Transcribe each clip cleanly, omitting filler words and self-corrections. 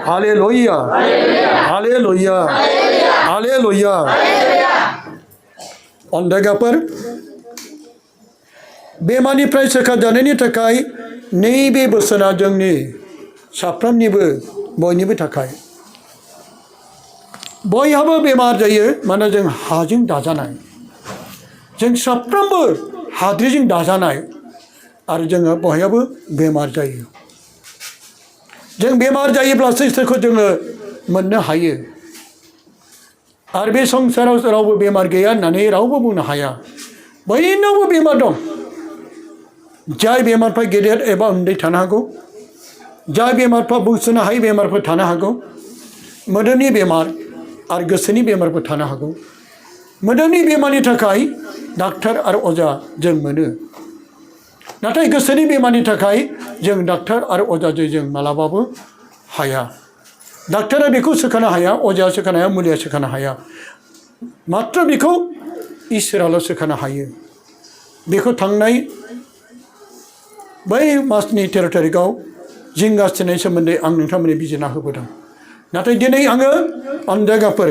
hallelujah hallelujah hallelujah अन्दागाफोर बेमारनिफ्राय सोखाजानायनि थाखाय नैबे बोसोना जोंनि साफ्रोमनिबो बयनिबो थाखाय बयहाबो बेमार जायो मानोना जों हाजों दाजानाय जों साफ्रोमबो हाद्रिजों दाजानाय आरो जोङो बयहाबो बेमार जायो जों बेमार जायोब्लासो इसोरखौ जोङो मोननो हायो आरो बे संसाराव रावबो बेमार गैया होननानै रावबो बुंनो हाया बयनावबो बेमार दं जाय बेमारफ्रा गेदेर एबा उन्दै थानो हागौ जाय बेमारफ्रा बुंस'नो हायै बेमारफोर थानो हागौ मोदोमनि बेमार आरो गोसोनि बेमारफोर थानो हागौ मोदोमनि बेमारनि थाखाय डाक्टार आरो अजा जों मोनो नाथाय गोसोनि बेमारनि थाखाय जों डाक्टार आरो अजाजों जों मालाबाबो हाया डाक्टारा बेखौ सोखानो हाया अजाया सोखानो हाया मुलिया सोखानो हाया मात्र बेखौ इसोराल' सोखानो हायो बेखौ थांनाय बै मासनि 13 तारिखआव जिंगासिनाय सोमोन्दै आं नोंथांमोननो बिजिरना होबोदों नाथाय दिनै आङो अन्दागाफोर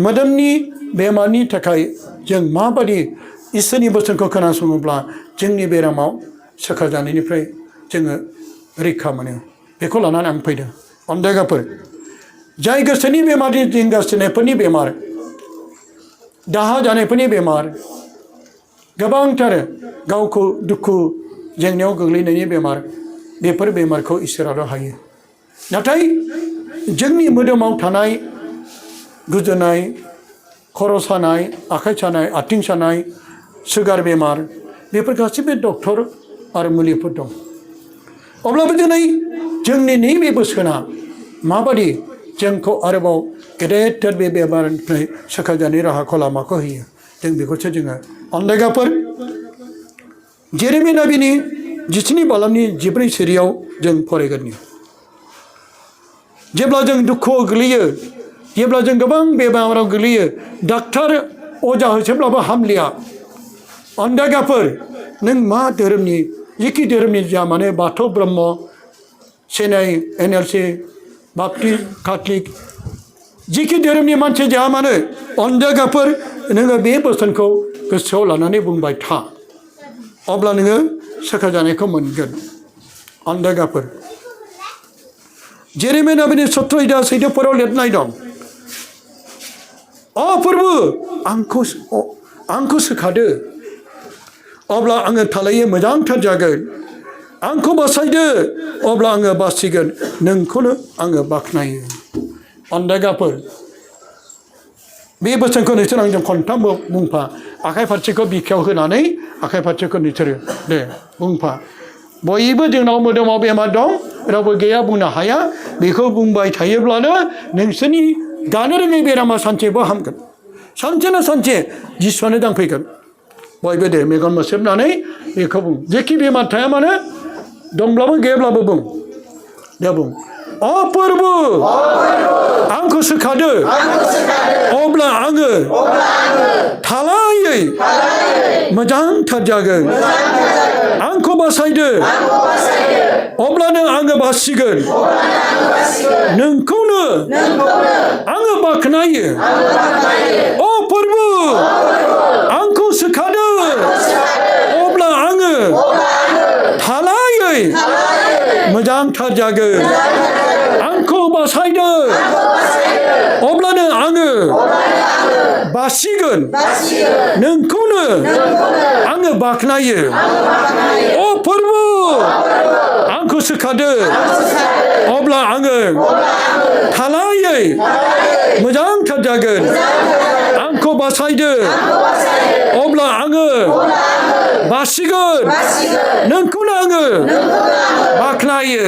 मोदोमनि बेमारनि थाखाय जों माबायदि इसोरनि बोसोनखौ खोनासङोब्ला जोंनि बेरामाव सोखाजानायनिफ्राय जोङो रैखा मोनो बेखौ लानानै आं फैदों अन्दागाफोर जाय गोसोनि बेमारनि जिंगासिनायफोरनि बेमार दाहा जानायफोरनि बेमार गोबांथार गावखौ दुखु जेंनायाव गोग्लैनायनि बेमार बेफोर बेमारखौ इसोराल' हायो नाथाय जोंनि मोदोमाव थानाय गुजुनाय खर' सानाय आखाइ सानाय आथिं सानाय सुगार बेमार बेफोर गासैबो डक्टर आरो मुलिफोर दं अब्लाबो दिनै जोंनि नैबे बोसोना माबादि जोंखौ आरोबाव गेदेरथार बे बेमारनिफ्राय सोखाजानाय राहाखौ लामाखौ होयो जों बेखौसो जोङो अन्दागाफोर जेरेमिया नबीनि 17 बालामनि 14 सिरियाव जों फरायगोन जेब्ला जों दुखुआव गोग्लैयो जेब्ला जों गोबां बेमाराव गोग्लैयो डाक्टार अजा होसोब्लाबो हामलिया अन्दागाफोर नों मा धोरोमनि जिखि धोरोमनि जा माने बाथौ ब्रह्म सेनाय NLC बाप्टिस्ट काथलिक जिखि धोरोमनि मानसि जाया मानो अन्दागाफोर नोङो बे बोसोनखौ गोसोआव लानानै बुंबाय था अब्ला नोङो सोखाजानायखौ मोनगोन अन्दागाफोर जेरेमिया नबीनि 17 सैदोफोराव लिरनाय दं प्रभु आंखौ सोखादो अब्ला आङो थालैनो मोजांथार जागोन आंखौ बासायदो अब्ला आङो बासिगोन नोंखौनो आङो बाख्नायो अन्दागाफोर बे बोसोनखौ नोंसोर आंजों खनथाम बुंफा आखाइ फारसेखौ बिखायाव होनानै आखाइ फारसेखौ नोंसोरो दे बुंफा बयबो जोंनाव मोदोमाव बेमार दं रावबो गैया बुंनो हाया बेखौ बुंबाय थायोब्लानो नोंसोरनि गानो रोङै बेरामा सानसेबो हामगोन सानसे ना सानसे जिसुआनो दांफैगोन बयबो दे मेगन मोसेबनानै बेखौ बुं जेखि बेमार थाया मानो दंब्लाबो गैयाब्लाबो बुं दे बुं प्रभु आंखौ सोखादो अब्ला आङो थालायै मोजांथार जागोन आंखौ बासायदो अब्लानो आङो बासिगोन नोंखौनो आङो बाख्नायो प्रभु आंखौ सोखादो अब्ला आङो थालायै मोजांथार जागोन आंखौ बासायदो अब्लानो आङो बासिगोन नोंखौनो आङो बाख्नायो प्रभु आंखौ सोखादो अब्ला आङो थालायै मोजांथार जागोन आंखौ बासायदो अब्ला आङो बासिगोन नोंखौनो आङो बाख्नायो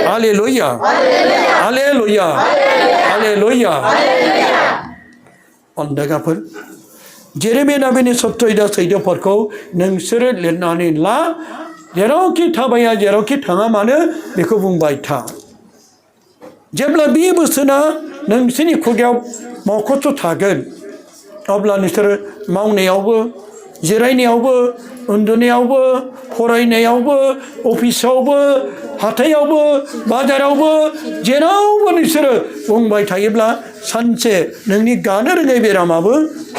हालेलुया हालेलुया हालेलुया अन्दागाफोर जेरेमिया नबीनि 17 सैदोफोरखौ नोंसोरो लिरनानै ला जेरावखि थाबाया जेरावखि थाङा मानो बेखौ बुंबाय था जेब्ला बे बोसोना नोंसोरनि खुगायाव मख'थ' थागोन अब्ला नोंसोरो मावनायावबो जिरायनायावबो उन्दुनायावबो फरायनायावबो अफिसावबो हाथायावबो बाजारावबो जेरावबो नोंसोरो बुंबाय थायोब्ला सानसे नोंनि गानो रोङै बेरामाबो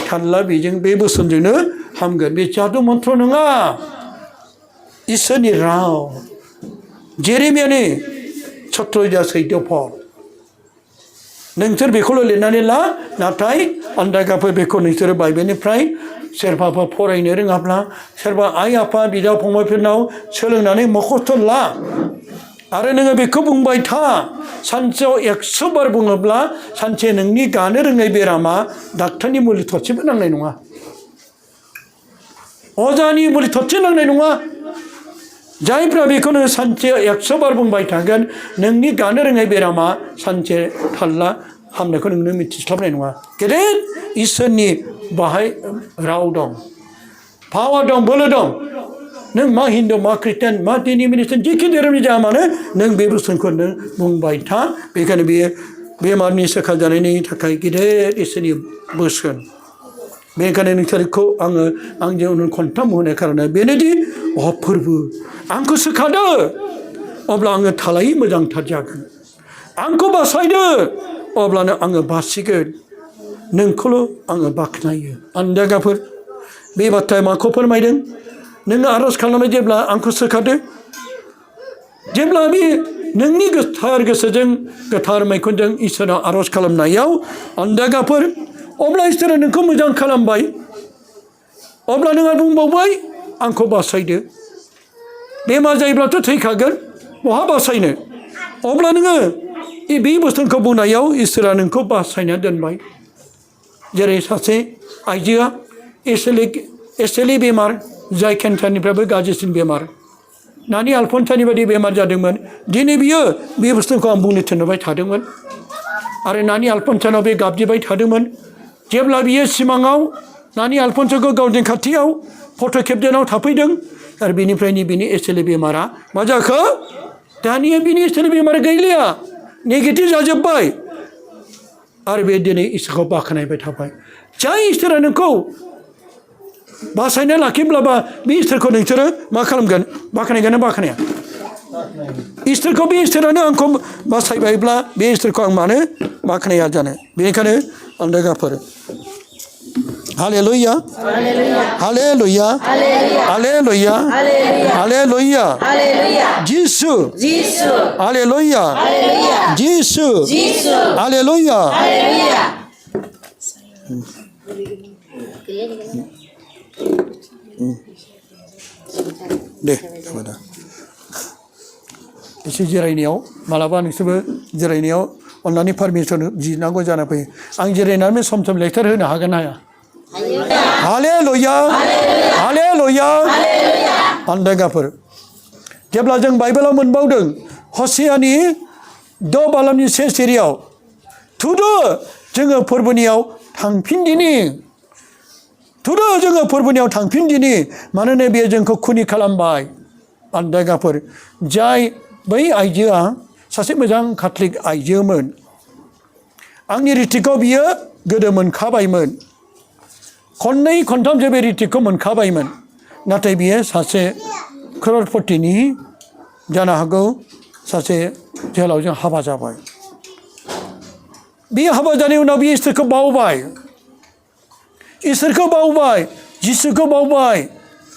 थारला बेजों बे बोसोनजोंनो हामगोन बे जादु मन्त्र नङा इसोरनि राव जेरेमियानि 17:14 नोंसोर बेखौल' लिरनानै ला नाथाय आन्दायगाफोर बेखौ नोंसोरो बाइबेलनिफ्राय सोरबाफोर फरायनो रोङाब्ला सोरबा आइ आफा बिदा फंबायफोरनाव सोलोंनानै मखस्थ' ला आरो नोङो बेखौ बुंबाय था सानसेयाव 100 बार बुङोब्ला सानसे नोंनि गानो रोङै बेरामा डाक्टारनि मुलि थरसेबो नांनाय नङा अजानि मुलि थरसे नांनाय नङा जायफ्रा बेखौनो सानसेयाव 100 बार बुंबाय थागोन नोंनि गानो रोङै बेरामा सानसे थारला हामनायखौ नोंनो मिथिस्लाबनाय नङा गेदेर इसोरनि बाहाय राव दं पावार दं बोलो दं नों मा हिन्दु मा ख्रिस्टान मा डिनोमिनेसन जेखि धोरोमनि जाया मानो नों बे बुस्थुखौ नों बुंबाय था बेखायनो बेयो बेमारनि सोखाजानायनि थाखाय गेदेर इसोरनि बोसोन बेनिखायनो नोंसोरखौ आङो आंजों खनथाम होनाय खारना बेनोदि फोरबो आंखौ सोखादो अब्ला आङो थालायै मोजांथार जागोन आंखौ बासायदो अब्लानो आङो बासिगोन नोंखौल' आङो बाख्नायो आन्दागाफोर बे बाथ्राया माखौ फोरमायदों नोङो आर'ज खालामनाय जेब्ला आंखौ सोखादो जेब्ला बे नोंनि गोथार गोसोजों गोथार मैखुनजों इसोराव आर'ज खालामनायाव आन्दागाफोर अब्ला इसोरा नोंखौ मोजां खालामबाय अब्ला नोंहा बुंबावबाय आंखौ बासायदो बेमार जायोब्लाथ' थैखागोन बहा बासायनो अब्ला नोङो बे बुस्थुखौ बुंनायाव इसोरा नोंखौ बासायना दोनबाय जेरै सासे आइजोआ एसेलि बेमार जाय केन्सारनिफ्रायबो गाज्रिसिन बेमार नानि आलफनसानि बायदि बेमार जादोंमोन दिनै बियो बे बुस्थुखौ आं बुंनो थिनहरबाय थादोंमोन आरो नानि आलफनसानाव बे गाबज्रिबाय थादोंमोन जेब्ला बियो सिमाङाव नानि आलफनसाखौ गावनि खाथियाव फट' खेबजेनाव थाफैदों आरो बेनिफ्रायनो बिनि एसेलि बेमारा मा जाखो दानिया बिनि एसेलि बेमारा गैलिया नेगेटिभ जाजोब्बाय आरो बे दिनै इसोरखौ बाख्नायबाय थाबाय जाय इसोरा नोंखौ बासायना लाखिब्लाबा बे इसोरखौ नोंसोरो मा खालामगोन बाख्नायगोन ना बाख्नाया इसोरखौ बे इसोरानो आंखौ बासायबायब्ला बे इसोरखौ आं मानो बाख्नाया जानो बेनिखायनो आन्दायगाफोर हालेलुया हालेलुया हालेलुया हालेलुया जिसु हालेलुया जिसु हालेलुया दे एसे जिरायनायाव मालाबा नोंसोरबो जिरायनायाव अननानै पारमिसन बिनांगौ जाना फैयो आं जिरायनानै सम सम लेक्सार होनो हागोन ना हाया हालेलुया हालेलुया आन्दायगाफोर जेब्ला जों बाइबेलाव मोनबावदों हसेयानि 6 बालामनि 1 सिरियाव थुदो जोङो फोरबोनियाव थांफिनदिनि थुदो जोङो फोरबोनियाव थांफिनदिनि मानोना बेयो जोंखौ खुनि खालामबाय आन्दायगाफोर जाय बै आइजोआ सासे मोजां काथलिक आइजोमोन आंनि रिटिकखौ बियो गोदो मोनखाबायमोन खननै खनथामसो बे रिटिकखौ मोनखाबायमोन नाथाय बियो सासे क्ररपतिनि जानो हागौ सासे जोहोलावजों हाबा जाबाय बे हाबा जानायनि उनाव बे इसोरखौ बावबाय इसोरखौ बावबाय जिसुखौ बावबाय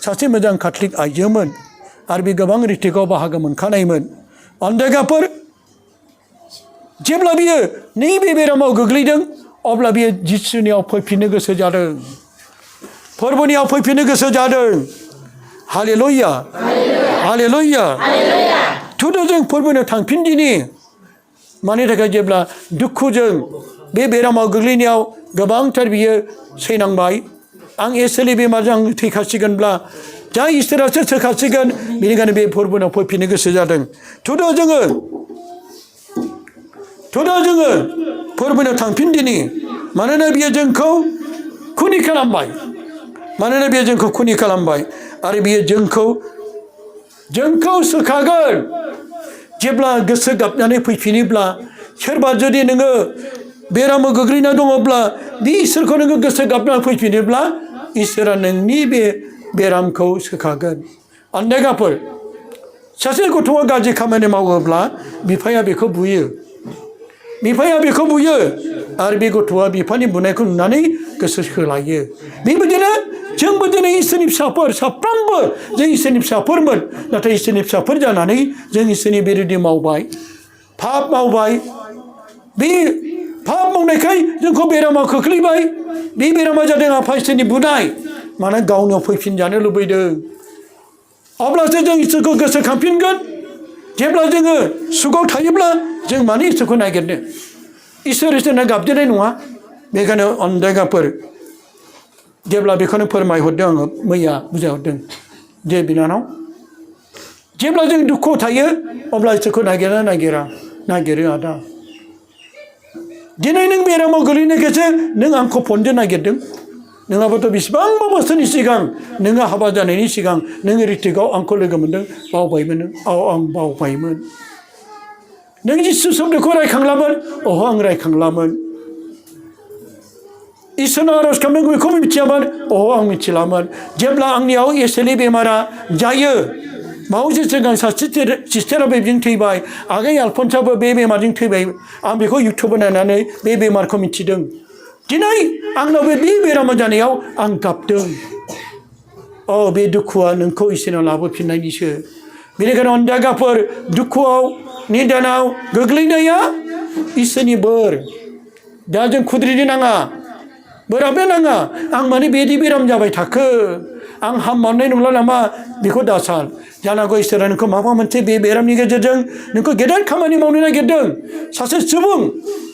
सासे मोजां काथलिक आइजोमोन आरो बे गोबां रिटिकआव बाहागो मोनखानायमोन आन्दायगाफोर जेब्ला बियो नैबे बेरामाव गोग्लैदों अब्ला बियो जिसुनियाव फैफिननो गोसो जादों फोरबोनियाव फैफिननो गोसो जादों हालेलुया हालेलुया थुदो जों फोरबोनियाव थांफिनदिनि मानि थाखाय जेब्ला दुखुजों बे बेरामाव गोग्लैनायाव गोबांथार बियो सैनांबाय आं एसेलि बेमारजों आं थैखासिगोनब्ला जाय इसोरासो सोखासिगोन बेनिखायनो बे फोरबोनाव फैफिननो गोसो जादों थुदो जोङो फोरबोनाव थांफिनदिनि मानोना बियो जोंखौ खुनि खालामबाय मानोना बियो जोंखौ खुनि खालामबाय आरो बियो जोंखौ सोखागोन जेब्ला गोसो गाबनानै फैफिनोब्ला सोरबा जुदि नोङो बेरामाव गोग्लैना दङब्ला बे इसोरखौ नोङो गोसो गाबनानै फैफिनोब्ला इसोरा नोंनि बे बेरामखौ सोखागोन आन्दायगाफोर सासे गथ'आ गाज्रि खामानि मावोब्ला बिफाया बेखौ बुयो आरो बे गथ'आ बिफानि बुनायखौ नुनानै गोसो सोलायो बेबायदिनो जोंबो दिनै इसोरनि फिसाफोर साफ्रोमबो जों इसोरनि फिसाफोरमोन नाथाय इसोरनि फिसाफोर जानानै जों इसोरनि बेरेदि मावबाय पाप मावबाय बे पाप मावनायखाय जोंखौ बेरामाव खोख्लैबाय बे बेरामा जादों आफा इसोरनि बुनाय मानो गावनियाव फैफिनजानो लुबैदों अब्लासो जों इसोरखौ गोसोखांफिनगोन जेब्ला जोङो सुखआव थायोब्ला जों मानो इसोरखौ नागिरनो इसोरनो गाबज्रिनाय नङा बेखायनो अनदेगाफोर जेब्ला बेखौनो फोरमायहरदों आङो मैया बुजायहरदों जे बिनानाव जेब्ला जों दुखुआव थायो अब्ला इसोरखौ नागिरो आदा दिनै नों बेरामाव गोलैनायखायसो नों आंखौ फनजों नागिरदों नोंहाबोथ' बेसेबांबा बोसोरनि सिगां नोङो हाबा जानायनि सिगां नोङो रिटिकआव आंखौ लोगो मोन्दों बावबायमोन आं बावबायमोन नों जिसु शब्दखौ रायखांलामोन आं रायखांलामोन इसोरनाव आरज खालामदों बेखौ मिथियामोन आं मिथिलामोन जेब्ला आंनियाव एसेनि बेमारा जायो बावैसो सिगां सासे सिस्टारा बेजों थैबाय आगै आलफनसाबो बे बेमारजों थैबाय आं बेखौ इउटुबाव नायनानै बे बेमारखौ मिथिदों दिनै आंनाव बे बेरामा जानायाव आं गाबदों बे दुखुआ नोंखौ इसोरनाव लाबोफिननायनिसो बेनिखायनो अनदागाफोर दुखुआव निदानाव गोग्लैनाया इसोरनि बोर दा जों खुद्रिनो नाङा बोराबनो नाङा आं माने बेदि बेराम जाबाय थाखो आं हाममारनाय नंला नामा बेखौ दासान जानांगौ इसोरा नोंखौ माबा मोनसे बे बेरामनि गेजेरजों नोंखौ गेदेर खामानि मावनो नागिरदों सासे सुबुं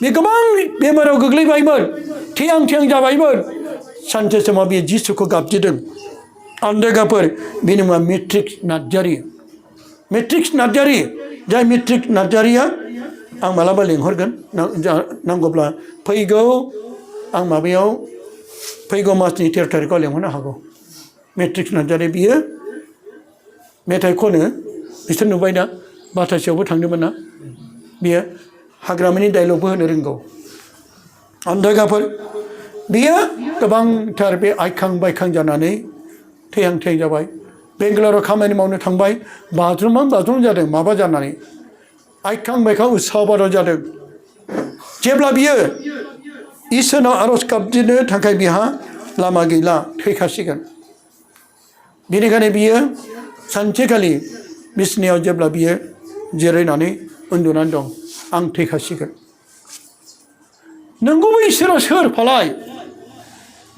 बे गोबां बेमाराव गोग्लैबायमोन थैहां जाबायमोन सानसे समाव बे जिसुखौ गाबज्रिदों अनदेगाफोर बेनि मुङा मेट्रिक्स नार्जारि जाय मेट्रिक नार्जारिया आं मालाबा लेंहरगोन नांगौब्ला फैगौ आं माबायाव फैगौ मासनि 13 थारिखआव लेंहरनो हागौ मेट्रिक्स नार्जारि बियो मेथाइ खनो बिसोर नुबाय दा बाथासेयावबो थांदोंमोन ना बियो हाग्रामानि डायलगबो होनो रोंगौ अनदेगाफोर बियो गोबांथार बे आइखां बायखां जानानै थैहां जाबाय बेंगालराव खामानि मावनो थांबाय बाज्रुम जादों माबा जानानै आइखां बायखां उसाव बादाव जादों जेब्ला बियो इसोरनाव आरज गाबज्रिनो थाखाय बिहा लामा गैला थैखासिगोन बेनिखायनो बियो सानसेखालि बिसनायाव जेब्ला बियो जिरायनानै उन्दुनानै दं आं थैखासिगोन नंगौबो इसोरा सोर फालाय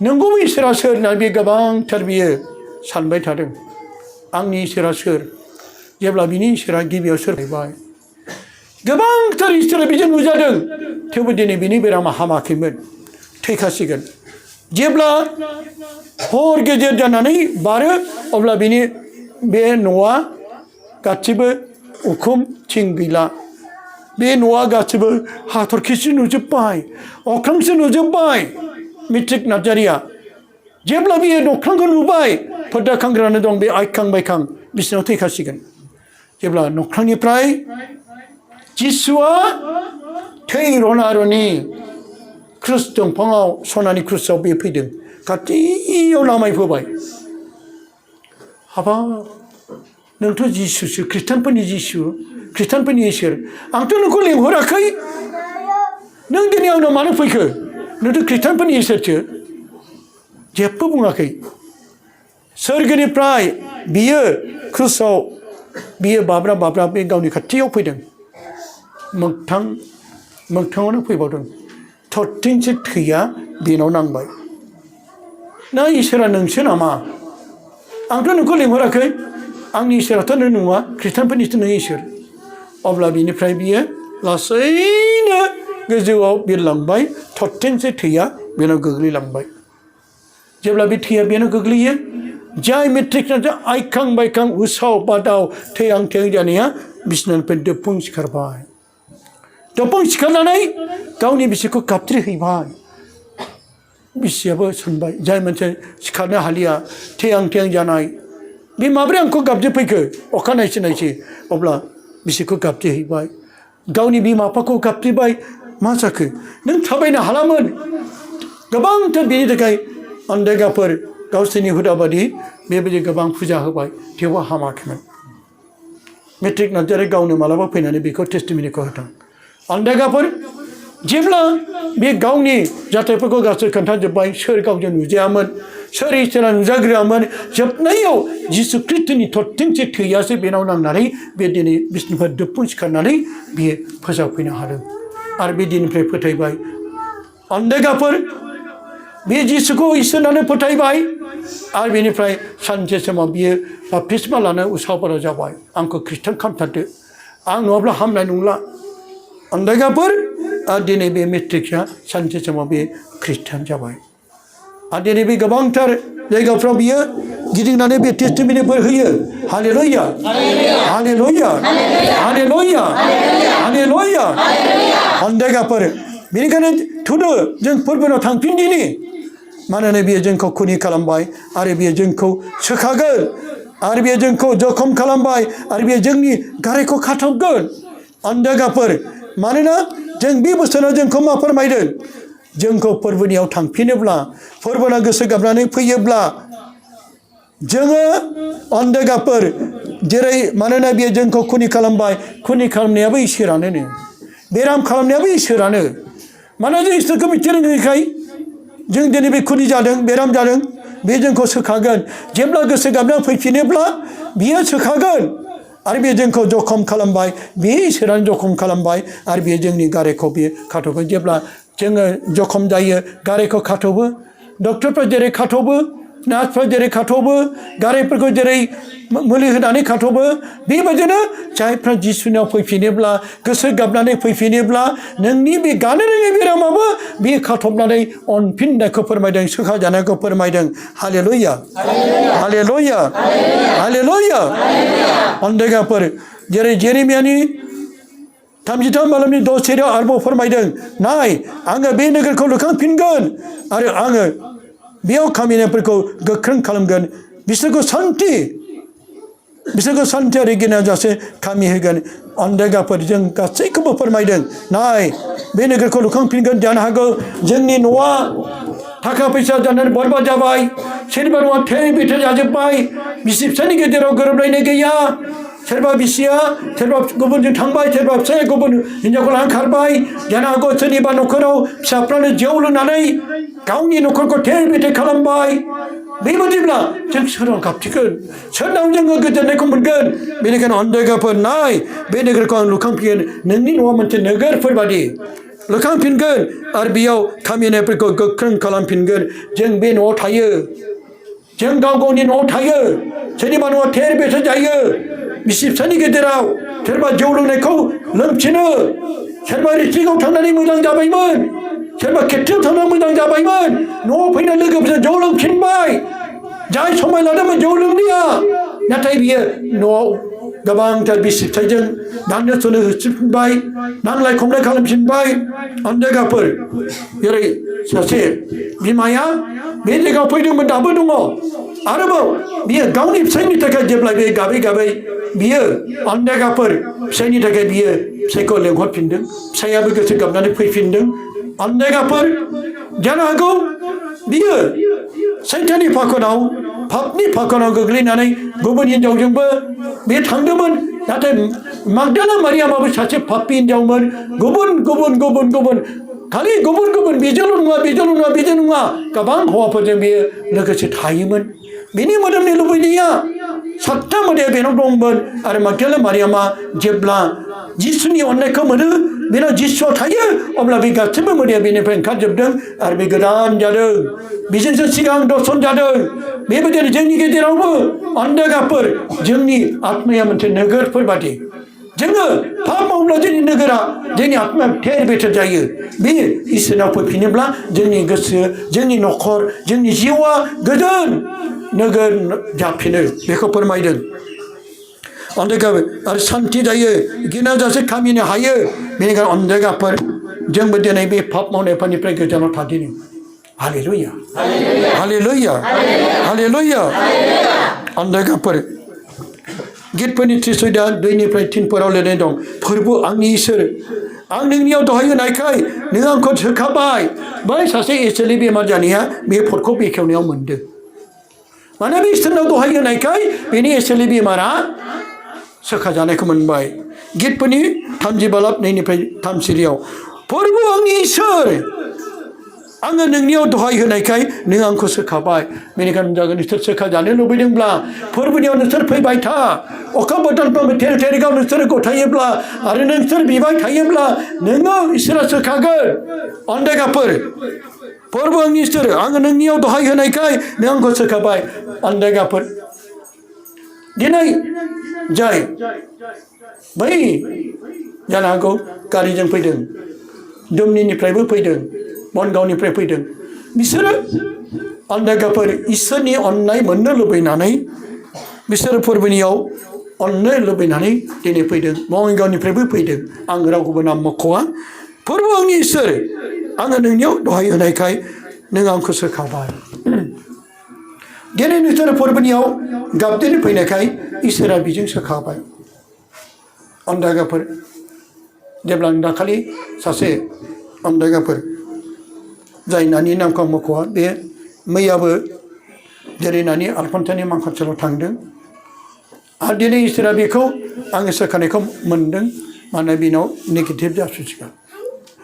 नंगौबो इसोरा सोर होननानै बे गोबांथार बियो सानबाय थादों आंनि इसोरा सोर जेब्ला बिनि इसोरा गिबियाव सोरबाय गोबांथार इसोरा बिजों नुजादों थेवबो दिनै बिनि बेरामा हामाखैमोन थैखासिगोन जेब्ला हर गेजेर जानानै बारो अब्ला बिनि बे न'आ गासिबो उखुम थिं गैला बे न'आ गासिबो हाथरखिसो नुजोब्बाय अख्रांसो नुजोब्बाय मेट्रिक नार्जारिया जेब्ला बियो नख्रांखौ नुबाय पर्दा खांग्रानो दं बे आइखां बायखां बिसिनाव थैखासिगोन जेब्ला नख्रांनिफ्राय जिसुआ थै रनारनि क्रुस दंफाङाव सनानि क्रुसाव बे फैदों खाथियाव नामायफोबाय हाबाब नोंथ' जिसुसो खृष्टानफोरनि जिसु खृष्टानफोरनि इसोर आंथ' नोंखौ लेंहराखै नों दिनै आंनाव मानो फैखो नोंथ' खृष्टानफोरनि इसोरसो जेबो बुङाखै सोरगोनिफ्राय बियो क्रुसाव बियो बाब्रा बे गावनि खाथियाव फैदों मोगथाङावनो फैबावदों थरथिंसे थैया बेनाव नांबाय ना इसोरा नोंसो नामा आंथ' नोंखौ लेंहराखै आंनि इसोराथ' नों नङा खृष्टानफोरनिसो नों इसोर अब्ला बिनिफ्राय बियो लासैनो गोजौआव बिरलांबाय थरथिंसे थैया बेनाव गोग्लैलांबाय जेब्ला बे थैया बेनाव गोग्लैयो जाय मेट्रिक आइखां बायखां उसाव बादाव थैहां जानाया बिसनानिफ्राय दोबफुं सिखारबाय दोबफुं सिखारनानै गावनि बिसिखौ गाबज्रिहैबाय बिसियाबो सानबाय जाय मोनसे सिखारनो हालिया थैहां जानाय बे माब्रै आंखौ गाबज्रिफैखो अखानायसै अब्ला बिसिखौ गाबज्रिहैबाय गावनि बिमा बिफाखौ गाबज्रिबाय मा जाखो नों थाबायनो हालामोन गोबांथार बेनि थाखाय अनदेगाफोर गावसोरनि हुदा बादि बेबायदि गोबां फुजा होबाय थेवबो हामाखैमोन मेट्रिक नाजारे गावनो मालाबा फैनानै बेखौ टेस्टिमनिखौ होदों अन्दायगाफोर जेब्ला बे गावनि जाथायफोरखौ गासै खोन्थाजोब्बाय सोर गावजों नुजायामोन सोर इसोरा नुजाग्रोआमोन जोबनायाव जिसु ख्रिस्टनि थरथिंसे थैयासो बेनाव नांनानै बे दिनै बिसनिफ्राय दुबफुं सिखारनानै बियो फोजावफैनो हादों आरो बे दिननिफ्राय फोथायबाय अन्दायगाफोर बे जिसुखौ इसोरानो फोथायबाय आरो बेनिफ्राय सानसे समाव बियो बाप्तिस्मा लानो उसावबारा जाबाय आंखौ ख्रिस्टान खालामथारदो आं नङाब्ला हामनाय नंला अन्दायगाफोर आरो दिनै बे मेट्रिकआ सानसे समाव बे ख्रिस्टान जाबाय आरो दिनै बे गोबांथार जायगाफ्राव बियो गिदिंनानै बे टेस्टिमनिफोर होयो हालेलुया हालेलुया हालेलुया हालेलुया अन्दायगाफोर बेनिखायनो थुदो जों फोरबोआव थांफिनदिनि मानोना बियो जोंखौ खुनि खालामबाय आरो बियो जोंखौ सोखागोन आरो बियो जोंखौ जखम खालामबाय आरो बियो जोंनि गारायखौ खाथबगोन अन्दायगाफोर मानोना जों बे बोसोराव जोंखौ मा फोरमायदों जोंखौ फोरबोनियाव थांफिनोब्ला फोरबोना गोसो गाबनानै फैयोब्ला जोङो अन्दायगाफोर जेरै मानोना बियो जोंखौ खुनि खालामबाय खुनि खालामनायाबो इसोरानो बेराम खालामनायाबो इसोरानो मानोना जों इसोरखौ मिथिरोङैखाय जों दिनै बे खुनि जादों बेराम जादों बे जोंखौ सोखागोन जेब्ला गोसो गाबनानै फैफिनोब्ला बियो सोखागोन आरो बे जोंखौ जखम खालामबाय बे इसोरानो जखम खालामबाय आरो बे जोंनि गारायखौ बियो खाथबगोन जेब्ला जोङो जखम जायो गारायखौ खाथबो डक्टरफ्रा जेरै खाथबो नार्सफ्रा जेरै खाथबो गारायफोरखौ जेरै मुलि होनानै खाथबो बेबायदिनो जायफ्रा जिसुनियाव फैफिनोब्ला गोसो गाबनानै फैफिनोब्ला नोंनि बे गानो रोङै बेरामाबो बे खाथबनानै अनफिननायखौ फोरमायदों सोखाजानायखौ फोरमायदों हालेलुया हालेलुया हालेलुया अन्दायगाफोर जेरै जेरेमियानि 33 बालामनि 10 सेराव आरोबाव फोरमायदों नाय आङो बे नोगोरखौ लुखांफिनगोन आरो आङो बेयाव खामिनायफोरखौ गोख्रों खालामगोन बिसोरखौ सान्थि आरो गिनाजासे खामि होगोन अन्दायगाफोर जों गासैखौबो फोरमायदों नाय बे नोगोरखौ लुखांफिनगोन जानो हागौ जोंनि न'आ थाखा फैसा जानानै बरबाद जाबाय सोरनिबा न'आ थै बेथै जाजोब्बाय बिसि फिसायनि गेजेराव गोरोबलायनाय गैया सोरबा बिसिया सोरबा गुबुनजों थांबाय सोरबा फिसाया गुबुन हिन्जावखौ लानानै खारबाय जानो हागौ सोरनिबा न'खराव फिसाफ्रानो जौ लोंनानै गावनि न'खरखौ थेर बेथेर खालामबाय बेबायदिब्ला जों सोराव गाबथिगोन सोरनाव जोङो गोजोननायखौ मोनगोन बेनिखायनो अन्दायगाफोर नाय बे नोगोरखौ आं लुखांफिन नोंनि न'आ मोनसे नोगोरफोर बादि लुखांफिनगोन आरो बेयाव खामिनायफोरखौ गोख्रों खालामफिनगोन जों बे न'आव थायो जों गाव गावनि न'आव थायो सोरनिबा न'आव थेर बेथेर जायो बिसि फिसानि गेजेराव सोरबा जौ लोंनायखौ लोंफिनो सोरबा रिट्रिकआव थांनानै मोजां जाबायमोन सोरबा खेथ्रियाव थांनानै मोजां जाबायमोन न'आव फैनाय लोगोफोरजों जौ लोंफिनबाय जाय समाय लादोंमोन जौ लोंनाया नाथाय बियो न'आव गोबांथार बिसि फिसायजों दाननो सुनो होफिनबाय नांलाय खमलाय खालामफिनबाय अन्दायगाफोर जेरै सासे बिमाया बे जायगायाव फैदोंमोन दाबो दङ आरोबाव बियो गावनि फिसायनि थाखाय जेब्लायबो गाबै गाबै बियो अन्दायगाफोर फिसायनि थाखाय बियो फिसायखौ लेंहरफिनदों फिसायाबो गोसो गाबनानै फैफिनदों अन्दायगाफोर जानो हागौ बियो सैताननि फाखनाव पापनि फाखनाव गोग्लैनानै गुबुन हिनजावजोंबो बे थांदोंमोन नाथाय मागदाना मारियामाबो सासे पापि हिनजावमोन गुबुन गुबुन गुबुन गुबुन खालि गुबुन गुबुन बेजोंल' नङा बेजों नङा बेजों नङा गोबां हौवाफोरजों बियो लोगोसे थायोमोन बिनि मोदोमनि लुबैनाया 7टा मोदाया बेनाव दंमोन आरो मागदाना मारियामा जेब्ला जिसुनि अननायखौ मोनो बेनाव जिसुआ थायो अब्ला बे गासैबो मोदाया बेनिफ्राय ओंखारजोबदों आरो बे गोदान जादों बेजोंसो सिगां दर्शन जादों बेबायदिनो जोंनि गेजेरावबो अन्दायगाफोर जोंनि आत्माया मोनसे नोगोरफोर बादि जोङो पाप मावब्ला जोंनि नोगोरा जोंनि आत्माया थेर बेथेर जायो बे इसोरनाव फैफिनोब्ला जोंनि गोसो जोंनि न'खर जोंनि जिउआ गोजोन नोगोर जाफिनो बेखौ फोरमायदों अन्दायगाफोर आरो सान्थि जायो गिनाजासे खामिनो हायो बेनिखायनो अन्दायगाफोर जोंबो दिनै बे पाप मावनायफोरनिफ्राय गोजानाव थादिनो हालेलुया हालेलुया हालेलुया अन्दायगाफोर गितफोरनि 3:2-3 लिरनाय दं फोरबो आंनि इसोर आं नोंनियाव दहाय होनायखाय नों आंखौ सोखाबाय बै सासे एसेलि बेमार जानाया बे फटखौ बेखेवनायाव मोनदों माने बे इसोरनाव दहाय होनायखाय बेनि एसेलि बेमारा सोखाजानायखौ मोनबाय गितफोरनि 32:2-3 सिरियाव फोरबो आंनि इसोर आङो नोंनियाव दहाय होनायखाय नों आंखौ सोखाबाय बेनिखायनो जागोन नोंसोर सोखाजानो लुबैदोंब्ला फोरबोनियाव नोंसोर फैबाय था अखा बोथोरफ्राव थेर थेरिगाव नोंसोर गथायोब्ला आरो नोंसोर बिबाय थायोब्ला नोङो इसोरा सोखागोन अन्देगाफोर फोरबो आंनि इसोर आङो नोंनियाव दहाय होनायखाय नों आंखौ सोखाबाय अन्देगाफोर दिनै जाय बै जानो हागौ गारिजों फैदों दुमनिनिफ्रायबो फैदों बनगावनिफ्राय फैदों बिसोरो अन्देगाफोर इसोरनि अननाय मोननो लुबैनानै बिसोरो फोरबोनियाव अननो लुबैनानै दिनै फैदों बङाइगावनिफ्रायबो फैदों आं रावखौबो नाम मख'वा फोरबो आंनि इसोर आङो नोंनियाव दहाय होनायखाय नों आंखौ सोखाबाय दिनै नोंसोर फोरबोनियाव गाबदेनो फैनायखाय इसोरा बिजों सोखाबाय अन्देगाफोर जेब्ला आं दाखालि सासे अन्देगाफोर जाय नानि नामखौ आं मख'वा बे मैयाबो जेरै नानि आलफन्थानि मांखरसेलाव थांदों आरो दिनै इसोरा बेखौ आङो सोखानायखौ मोनदों मानोना बेनाव नेगेटिभ जाफिनसिगोन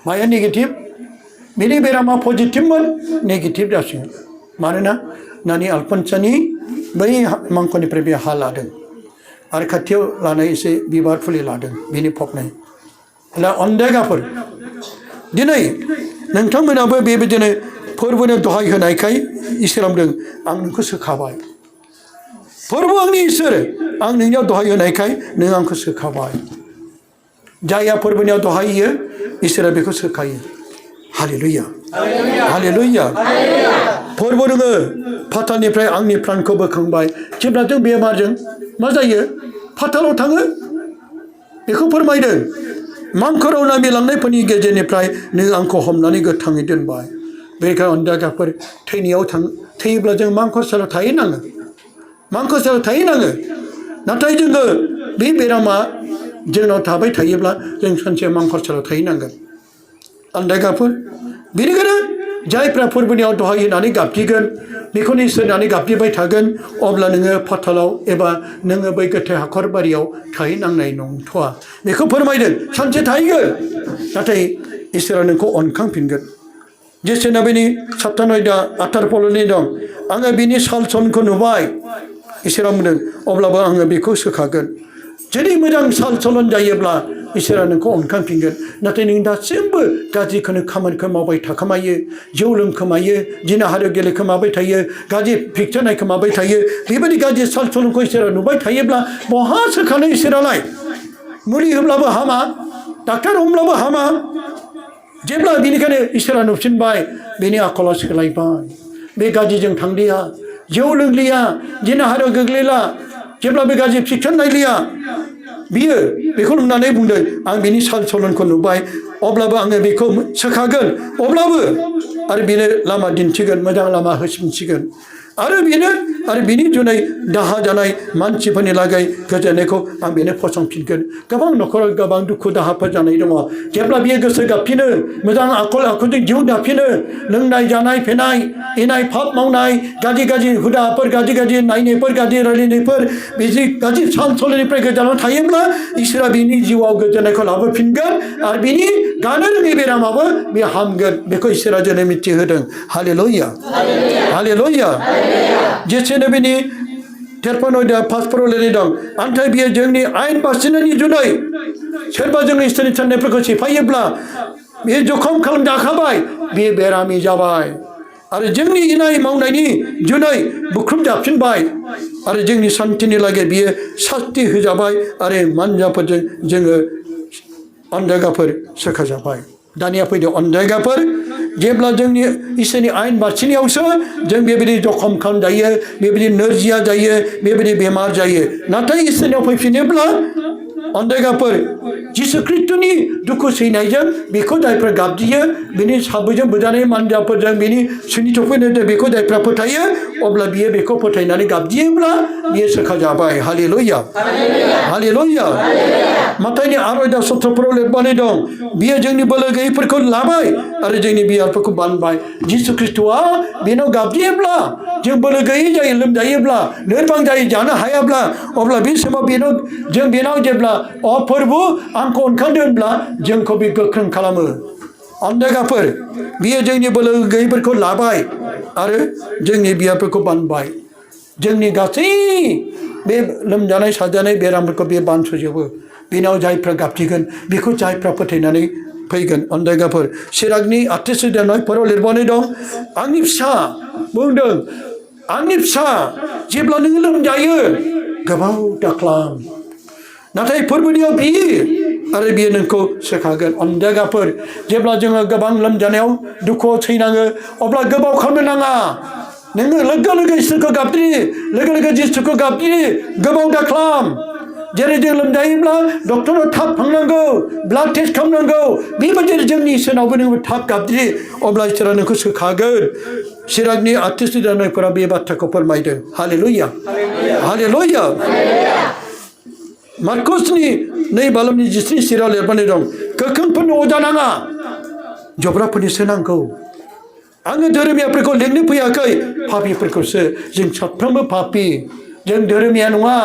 माया नेगेटिभ बिनि बेरामा पजिटिभमोन नेगेटिभ जासिगोन मानोना नानि आलफन्सानि बै मांखरनिफ्राय बे हा लादों आरो खाथियाव लानाय एसे बिबार फुलि लादों बेनि फबनाय दा अन्देगाफोर दिनै नोंथांमोनाबो बेबायदिनो फोरबोनो दहाय होनायखाय इसोरा बुंदों आं नोंखौ सोखाबाय फोरबो आंनि इसोर आं नोंनियाव दहाय होनायखाय नों आंखौ सोखाबाय जायहा फोरबोनियाव दहाय होयो इसोरा बेखौ सोखायो हालेलुया हालेलुया फोरबो नोङो फाथालनिफ्राय आंनि प्राणखौ बोखांबाय जेब्ला जों बेमारजों मा जायो फाथालाव थाङो बेखौ फोरमायदों मांखराव नामिलांनायफोरनि गेजेरनिफ्राय नों आंखौ हमनानै गोथाङै दोनबाय बेनिखायनो अन्देगाफोर थैयोब्ला जों मांखरसालियाव थाहैनाङो मांखरसालियाव थाहैनाङो नाथाय जोङो बे बेरामा जोंनाव थाबाय थायोब्ला जों सानसे मांखरसालियाव थाहैनांगोन अन्देगाफोर बेनिखायनो जायफ्रा फोरबोनियाव दहाय होनानै गाबज्रिगोन बेखौनो इसोर होनानै गाबज्रिबाय थागोन अब्ला नोङो फाथालाव एबा नोङो बै गोथै हाखर बारियाव थाहैनांनाय नंथ'वा बेखौ फोरमायदों सानसे थाहैगोन नाथाय इसोरा नोंखौ अनखांफिनगोन जेसेना बेनि 27:18 दं आङो बिनि साल सनखौ नुबाय इसोरा बुंदों अब्लाबो आङो बेखौ सोखागोन जुदि मोजां साल सलन जायोब्ला इसोरा नोंखौ अनखांफिनगोन नाथाय नों दासिमबो गाज्रिखौनो खामानिखौ मावबाय थाखोमायो जौ लोंखोमायो दिना हारियाव गेलेखोमाबाय थायो गाज्रि पिक्सार नायखोमाबाय थायो बेबायदि गाज्रि साल सलनखौ इसोरा नुबाय थायोब्ला बहा सोखानो इसोरालाय मुलि होब्लाबो हामा डाक्टार हमब्लाबो हामा जेब्ला बेनिखायनो इसोरा नुफिनबाय बेनि आखला सोलायबाय बे गाज्रिजों थांलिया जौ लोंलिया दिना हारियाव गोग्लैला जेब्ला बे गाज्रि पिक्सार नायलिया बियो बेखौ नुनानै बुंदों आं बिनि साल सलनखौ नुबाय अब्लाबो आङो बेखौ सोखागोन अब्लाबो आरो बेनो लामा दिन्थिगोन मोजां लामा होसिनसिगोन आरो बिनि जुनै दाहा जानाय मानसिफोरनि लागै गोजोननायखौ आं बेनो फसंफिनगोन गोबां न'खराव गोबां दुखु दाहाफोर जानाय दङ जेब्ला बियो गोसो गाबफिनो मोजां आखल आखुजों जिउ दाफिनो लोंनाय जानाय फेनाय इनाय फाप मावनाय गाज्रि हुदाफोर गाज्रि नायनायफोर गाज्रि रायलायनायफोर बिदि गाज्रि साल सलनिफ्राय गोजानाव थायोब्ला इसोरा बिनि जिउआव गोजोननायखौ लाबोफिनगोन आरो बिनि गानो रोङै बेरामाबो बे हामगोन बेखौ इसोरा जोंनो मिथिहोदों हालेलुया हालेलुया जेसेनो बिनि 53:5 लिरनाय दं नाथाय बियो जोंनि आयेन बासिनायनि जुनै सोरबा जोंनि इसोरनि साननायफोरखौ सिफायोब्ला बे जखम खालामजाखाबाय बे बेरामि जाबाय आरो जोंनि इनाय मावनायनि जुनै बुख्रुम जाफिनबाय आरो जोंनि सान्थिनि लागै बियो सास्ति होजाबाय आरो मानजाफोरजों जोङो अन्देगाफोर सोखाजाबाय दानिया फैदो अन्देगाफोर जेब्ला जोंनि इसोरनि आयेन बारसिनायावसो जों बेबायदि जखम खालामजायो बेबायदि नोरजिया जायो बेबायदि बेमार जायो नाथाय इसोरनियाव फैफिनोब्ला अन्देगाफोर जिसु ख्रीष्टनि दुखु सैनायजों बेखौ जायफ्रा गाबज्रियो बिनि साबोजों बोजानाय मानजाफोरजों बिनि सुनि थफैनायजों बेखौ जायफ्रा फोथायो अब्ला बियो बेखौ फोथायनानै गाबज्रियोब्ला बियो सोखाजाबाय हालेलुया हालेलुया माथाइनि 6:17 लिरबाय दं बियो जोंनि बोलो गैयैफोरखौ लाबाय आरो जोंनि बियारफोरखौ बानबाय जिसु ख्रीष्टआ बेनाव गाबज्रियोब्ला जों बोलो गैयै जायो लोमजायोब्ला लोरबां जायो जानो हायाब्ला अब्ला बे समाव जों बेनाव जेब्ला फोरबु आंखौ अनखांदोंब्ला जोंखौ बे गोख्रों खालामो अन्देगाफोर बियो जोंनि बोलो गैयैफोरखौ लाबाय आरो जोंनि बियारफोरखौ बानबाय जोंनि गासै बे लोमजानाय साजानाय बेरामफोरखौ बे बानस'जोबो बेनाव जायफ्रा गाबज्रिगोन बेखौ जायफ्रा फोथायनानै फैगोन अन्देगाफोर चिरागनि 38 लिरबाय दं आंनि फिसा बुंदों आंनि फिसा जेब्ला नों लोमजायो गोबाव दाख्लाम नाथाय फोरबोनियाव बियो आरो बियो नोंखौ सोखागोन अन्देगाफोर जेब्ला जोङो गोबां लोमजानायाव दुखुआव थैनाङो अब्ला गोबाव खालामनो नाङा नोङो लोगो लोगो इसोरखौ गाबज्रि लोगो लोगो जिसुखौ गाबज्रि गोबाव दाख्लाम जेरै जों लोमजायोब्ला डक्टरनाव थाब थांनांगौ ब्लाड टेस्ट खालामनांगौ बेबायदि जोंनि इसोरनावबो नोङो थाब गाबज्रि अब्ला इसोरा नोंखौ सोखागोन चिरागनि 38 बे बाथ्राखौ फोरमायदों हालेलुया हालेलुया मार्कसनि 2:23 सिराव लिरबाय दं गोख्रोंफोरनो अजा नाङा जब्राफोरनिसो नांगौ आङो धोरोमियाफोरखौ लिंनो फैयाखै पापिफोरखौसो जों साफ्रोमबो पापि जों धोरोमिया नङा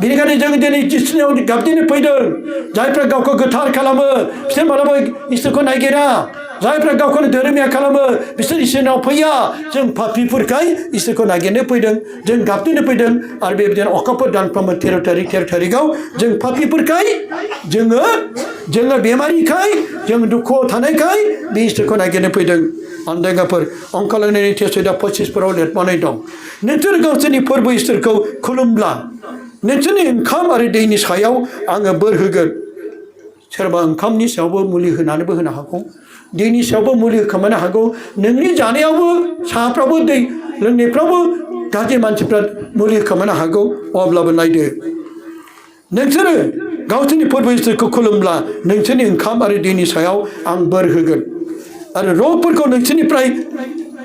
बेनिखायनो जों दिनै जिसुनियाव गाबज्रिनो फैदों जायफ्रा गावखौ गोथार खालामो बिसोर मालाबा इसोरखौ नायगिरा जायफ्रा गावखौनो धोरोमिया खालामो बिसोर इसोरनाव फैया जों पापिफोरखाय इसोरखौ नागिरनो फैदों जों गाबज्रिनो फैदों आरो बेबायदिनो अखाफोर दानफ्रोमबो 13 तारिखआव जों पापिफोरखाय जोङो बेमारिखाय जों दुखुआव थानायखाय बे इसोरखौ नागिरनो फैदों अन्देगाफोर अंकलनि टेस्टआ 25 लिरबाय दं नोंसोर गावसोरनि फोरबो इसोरखौ खुलुमब्ला नोंसोरनि ओंखाम आरो दैनि सायाव आङो बोर होगोन सोरबा ओंखामनि सायावबो मुलि होनानैबो होनो हागौ दैनि सायावबो मुलि होखोमानो हागौ नोंनि जानायावबो साहाफ्रावबो दै लोंनायफ्रावबो गाज्रि मानसिफ्रा मुलि होखोमानो हागौ अब्लाबो नायदो नोंसोरो गावसोरनि फोरबो इसोरखौ खुलुमब्ला नोंसोरनि ओंखाम आरो दैनि सायाव आं बोर होगोन आरो रगफोरखौ नोंसोरनिफ्राय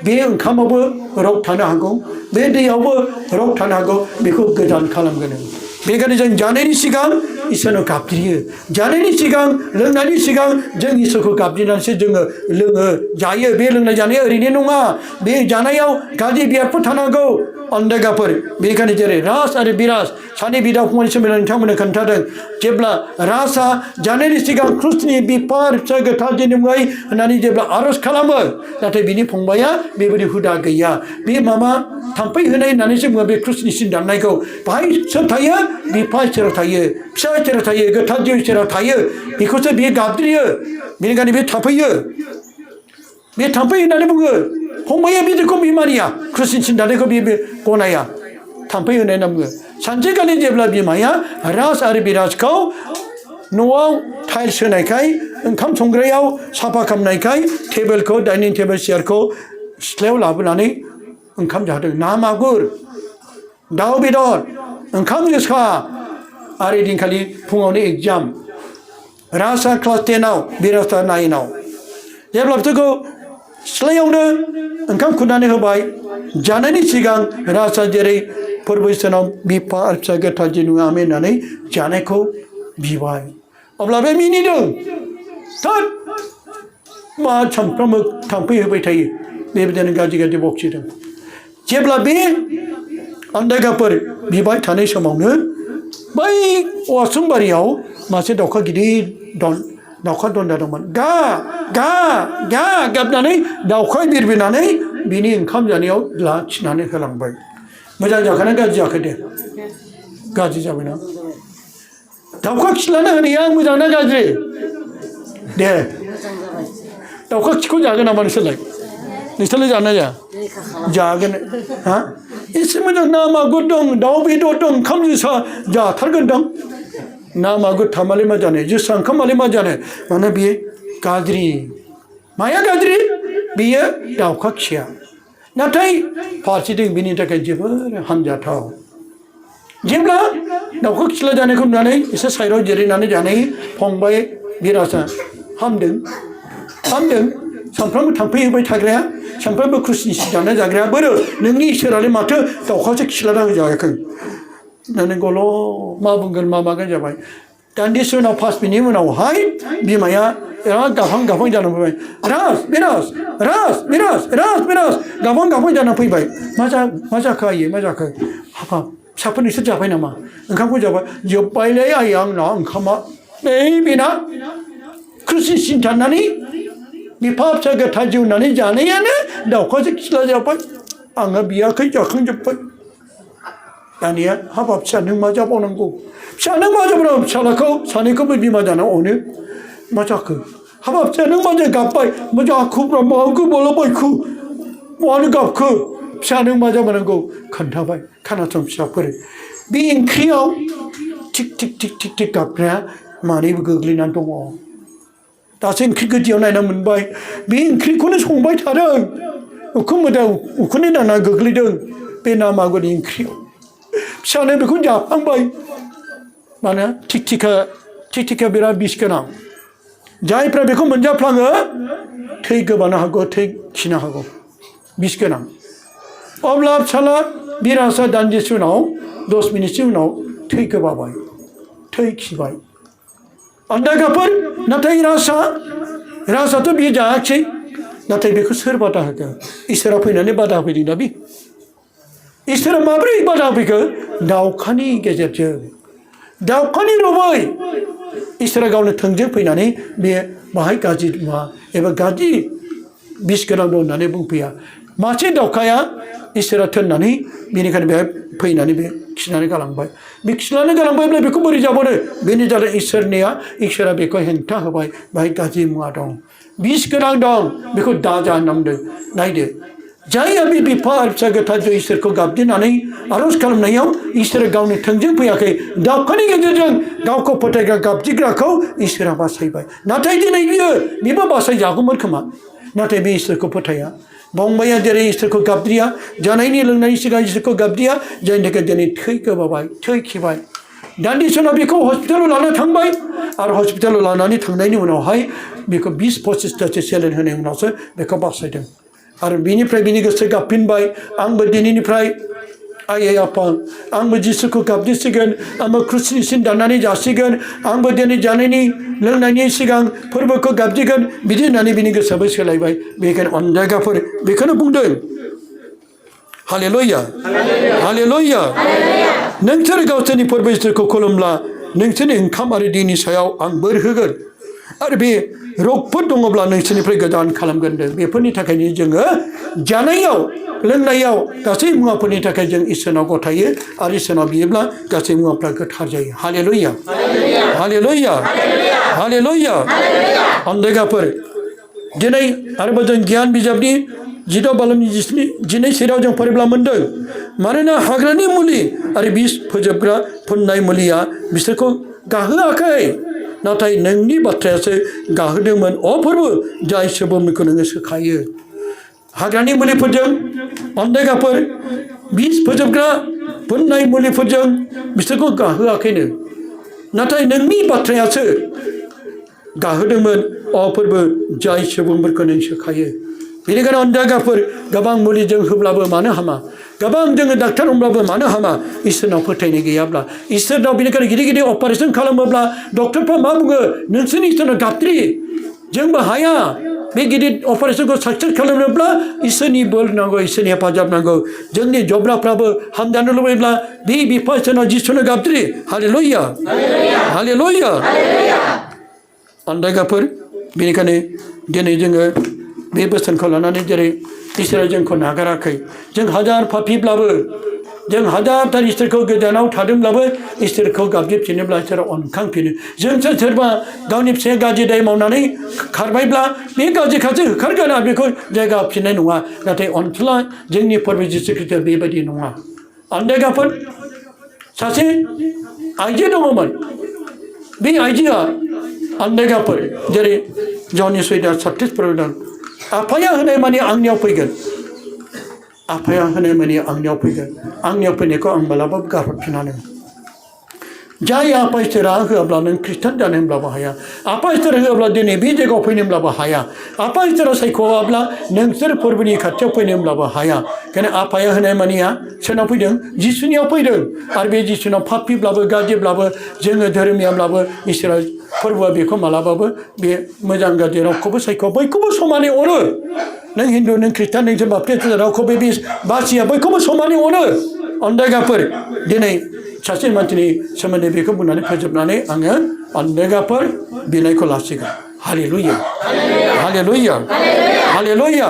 बे ओंखामावबो रग थानो हागौ बे दैयावबो रग थानो हागौ बेखौ गोजान खालामगोन बेखायनो जों जानायनि सिगां इसोरनाव गाबज्रियो जानायनि सिगां लोंनायनि सिगां जों इसोरखौ गाबज्रिनानैसो जोङो लोङो जायो बे लोंनाय जानाया ओरैनो नङा बे जानायाव गाज्रि बियादफोर थानांगौ अन्देगाफोर बेनिखायनो जेरै राज आरो बिराज सानै बिदा फंबायनि सोमोन्दै नोंथांमोननो खोन्थादों जेब्ला राजआ जानायनि सिगां क्रुसनि बिफार फिसा गोथार जोनोमै होननानै जेब्ला आर'ज खालामो नाथाय बिनि फंबाया बेबायदि हुदा गैया बे माबा थाम्फै होनाय होननानैसो बुङो बे क्रुसनि सिन दाननायखौ बाहाय सोर थायो बिफा इसोराव थायो फिसा इसोराव थायो गोथार जिउ इसोराव थायो बेखौसो बियो गाबज्रियो बेनिखायनो बे थाफैयो बे थाम्फै होननानै बुङो फंबाया बिदिखौ बिमानिया क्रुसनि सिन दाननायखौ बे गनाया थाम्फै होनाय होनना बुङो सानसेखालि जेब्ला बिमाया राज आरो बिराजखौ न'आव टाइल्स होनायखाय ओंखाम संग्रायाव साफा खालामनायखाय टेबोलखौ डाइनिं टेबोल चेयारखौ सिथ्लायाव लाबोनानै ओंखाम जादों ना मागुर दाउ बेदर ओंखाम जोसा आरो दिनखालि फुङावनो एग्जाम राजआ क्लास 10आव बिराजआ 9आव जेब्ला बिसोरखौ सिथ्लायावनो ओंखाम खुरनानै होबाय जानायनि सिगां राजआ जेरै फोरबो इसोरनाव बिफा आरो फिसा गोथार जिनु आमेन होननानै जानायखौ बिबाय अब्ला बे मिनिदों थोद मा सानफ्रामबो थाम्फै होबाय थायो बेबायदिनो गाज्रि गाज्रि बखिदों जेब्ला बे अन्देगाफोर बिबाय थानाय समावनो बै औवासुंबारियाव मासे दाउखा गिदिर दाउखा दन्दा दंमोन गा गा गा गाबनानै दाउखा बिरबिनानै बिनि ओंखाम जानायाव लाखिनानै होलांबाय मोजां जाखाना गाज्रि जाखो दे गाज्रि जाबायना दाउखा खिलाना होनाया मोजां ना गाज्रि दे दाउखा खिखौ जागोन नामा नोंसोरलाय नोंसोरलाय जाना जाया जागोन हा एसे मोजां ना मागुर दं दाउ बेदर दं ओंखाम जोसा जाथारगोन दां ना मागुर थामालाय मा जानो जोसा ओंखामालाय मा जानो माने बियो गाज्रि माया गाज्रि बियो दाउखा खिया नाथाय फारसेथिं बिनि थाखाय जोबोर हामजाथाव जेब्ला दाउखौ खिला जानायखौ नुनानै एसे साइडआव जिरायनानै जानाय फंबाय बिराजा हामदों सानफ्रोमबो थांफैबाय थाग्राया सानफ्रोमबो खुसिनि जानाय जाग्राया बोरो नोंनि इसोरालाय माथो दाउखासो खिलाना होजायाखै होननानै गल' मा बुंगोन मा मागोन जाबाय दान्दिसे उनाव 5 मिनिट उनावहाय बिमाया बिराद गाबहां जानानै फैबाय राज गाबहां जानानै फैबाय मा जाखो आइये मा जाखो हाबाब फिसाफोर नोंसोर जाबाय नामा ओंखामखौ जाबाय जोब्बायलै आइ आंना ओंखामा बेना खुसि सिन्थानानै बिफा फिसा गोथार जिउ होननानै जानायानो दाउखासो खिला जाबाय आंहा बियाखै जाखांजोब्बाय दानिया हाबाब फिसा नों मा जाबावनांगौ फिसा नों मा जाबावनांगौ फिसालाखौ सानैखौबो बिमा जाना अनो मा जाखो हाबाब फिसा नों मा गाबबाय मा जाखोब्रा मा गोबालाबायखो मानो गाबखो फिसा नों मा जाबावनांगौ खोन्थाबाय खोनासं फिसाफोर बे ओंख्रियाव थिक गाबग्राया मानैबो गोग्लैनानै दङ दासो ओंख्रि गोदियाव नायना मोनबाय बे ओंख्रिखौनो संबाय थादों उखुन्दै नांना गोग्लैदों बे नामागुरनि ओंख्रियाव फिसानो बेखौ जाफ्लांबाय मानो थिक बिराद बिस गोनां जायफ्रा बेखौ मोनजाफ्लाङो थै गोबानो हागौ थै खिनो हागौ बिस गोनां अब्ला फिसाला बिरासा दान्दिसे उनाव 10 मिनिटसो उनाव थै गोबाबाय थै खिबाय अन्दायगाफोर नाथाय राजाथ' बियो जायाखिसै नाथाय बेखौ सोर बादा होखो इसोरा फैनानै बादा होफैदों दा बे इसोरा माब्रै बादा होफैखो दाउखानि गेजेरजों दाउखानि रबै इसोरा गावनो थोंजों फैनानै बे बाहाय गाज्रि मुवा एबा गाज्रि बिस गोनां दं होननानै बुंफैया मासे दाउखाया इसोरा थोननानै बेनिखायनो बेहाय फैनानै बे खिनानै गालांबाय बे खिनानै गालांबायब्ला बेखौ बोरै जाबावनो बेनि जादों इसोरा बेखौ हेंथा होबाय बाहाय गाज्रि मुवा दं बिस गोनां दं बेखौ दाजा होनना बुंदों नायदो जायहा बे बिफा फिसा गोथारजों इसोरखौ गाबज्रिनानै आर'ज खालामनायाव इसोरा गावनो थोंजों फैयाखै दाउखानि गेजेरजों गावखौ फोथायग्रा गाबज्रिग्राखौ इसोरा बासायबाय नाथाय दिनै बेबो बासायजागौमोन खोमा नाथाय बे इसोरखौ फोथाया फंबाया जेरै इसोरखौ गाबज्रिया जानायनि लोंनायनि सिगां इसोरखौ गाबज्रिया जायनि थाखाय दिनै थै गोबाबाय थै खिबाय दान्दिसे उनाव बेखौ हस्पिटालाव लाना थांबाय आरो हस्पिटालाव लानानै थांनायनि उनावहाय बेखौ 20-25थासो सेलेन होनायनि उनावसो बेखौ बासायदों आरो बिनिफ्राय बिनि गोसो गाबफिनबाय आंबो दिनैनिफ्राय आइ आफा आंबो जिसुखौ गाबज्रिसिगोन आंबो क्रुसिसिन दाननानै जासिगोन आंबो दिनै जानायनि लोंनायनि सिगां फोरबोखौ गाबज्रिगोन बिदि होननानै बिनि गोसोआबो सोलायबाय बेखायनो अनजायगाफोर बेखौनो बुंदों हालेलुया हालेलुया नोंसोर गावसोरनि फोरबो इसोरखौ खुलुमब्ला नोंसोरनि ओंखाम आरो दैनि सायाव आं बोर होगोन आरो बे रगफोर दङब्ला नोंसोरनिफ्राय गोजान खालामगोन बेफोरनि थाखायनो जोङो जानायाव लोंनायाव गासै मुवाफोरनि थाखाय जों इसोरनाव गथायो आरो इसोरनाव बियोब्ला गासै मुवाफ्रा गोथार जायो हालेलुया हालेलुया हालेलुया अनजायगाफोर दिनै आरोबाव जों गियान बिजाबनि 10 बालमनि 12 सेराव जों फरायब्ला मोन्दों मानोना हाग्रानि मुलि आरो बिस फोजोबग्रा फोननाय मुलिया बिसोरखौ गाहोआखै नाथाय नोंनि बाथ्रायासो गाहोदोंमोन फोरबो जाय सोबोमखौ नोङो सोखायो हाग्रानि मुलिफोरजों अनजायगाफोर बिस फोजोबग्रा फोननाय मुलिफोरजों बिसोरखौ गाहोआखैनो नाथाय नोंनि बाथ्रायासो गाहोदोंमोन फोरबो जाय सुबुंफोरखौ नों सोखायो बेनिखायनो अनजायगाफोर गोबां मुलिजों होब्लाबो मानो हामा गोबां जोङो डाक्टार हमब्लाबो मानो हामा इसोरनाव फोथायनाय गैयाब्ला इसोरनाव बेनिखायनो गिदिर अपारेसन खालामोब्ला डक्टरफ्रा मा बुङो नोंसोरनि इसोरनाव गाबज्रि जोंबो हाया बे गिदिर अपारेसनखौ साक्सेस खालामनोब्ला इसोरनि बोर नांगौ इसोरनि हेफाजाब नांगौ जोंनि जब्राफ्राबो हामजानो लुबैब्ला बे बिफा इसोरनाव जिसुनो गाबज्रि हालेलुया हालेलुया अनजायगाफोर बेनिखायनो दिनै जोङो बे बोसोनखौ लानानै जेरै इसोरा जोंखौ नागाराखै जों हाजार पापिब्लाबो जों हाजारथार इसोरखौ गोजानाव थादोंब्लाबो इसोरखौ गाबज्रिफिनोब्ला इसोरा अनखांफिनो जोंसो सोरबा गावनि फिसाया गाज्रि दाय मावनानै खारबायब्ला बे गाज्रिखासो होखारगोन आरो बेखौ जायगा होफिननाय नङा नाथाय अनसुला जोंनि फोरबो जिसु ख्रिस्टआ बेबायदि नङा अनजायगाफोर सासे आइजो दङमोन बे आइजोआ अनजायगाफोर जेरै जौनि सैदा 36 आफाया होनाय माने आंनियाव फैगोन आफाया होनाय माने आंनियाव फैगोन आंनियाव फैनायखौ आं मालाबाबो गारहरफिनानो जाय आफा इसोरा होआब्ला नों खृष्टान जानो होनब्लाबो हाया आफा इसोर होआब्ला दिनै बे जायगायाव फैनो होनब्लाबो हाया आफा इसोरा सायख'आब्ला नोंसोर फोरबोनि खाथियाव फैनो होनब्लाबो हाया ओंखायनो आफाया होनाय मानिया सोरनाव फैदों जिसुनियाव फैदों आरो बे जिसुनाव पापिब्लाबो गाज्रिब्लाबो जोङो धोरोमियाब्लाबो इसोरा फोरबोआ बेखौ मालाबाबो बे मोजां गाज्रि रावखौबो सायख' बयखौबो समानै अनो नों हिन्दु नों खृष्टान नोंसोर बाप्टिस्ट रावखौबो बे बासिया बयखौबो समानै अनो अनदायगाफोर दिनै सासे मानसिनि सोमोन्दै बेखौ बुंनानै फोजोबनानै आङो अनदायगाफोर बिनायखौ लासिगोन हालेलुया हालेलुया हालेलुया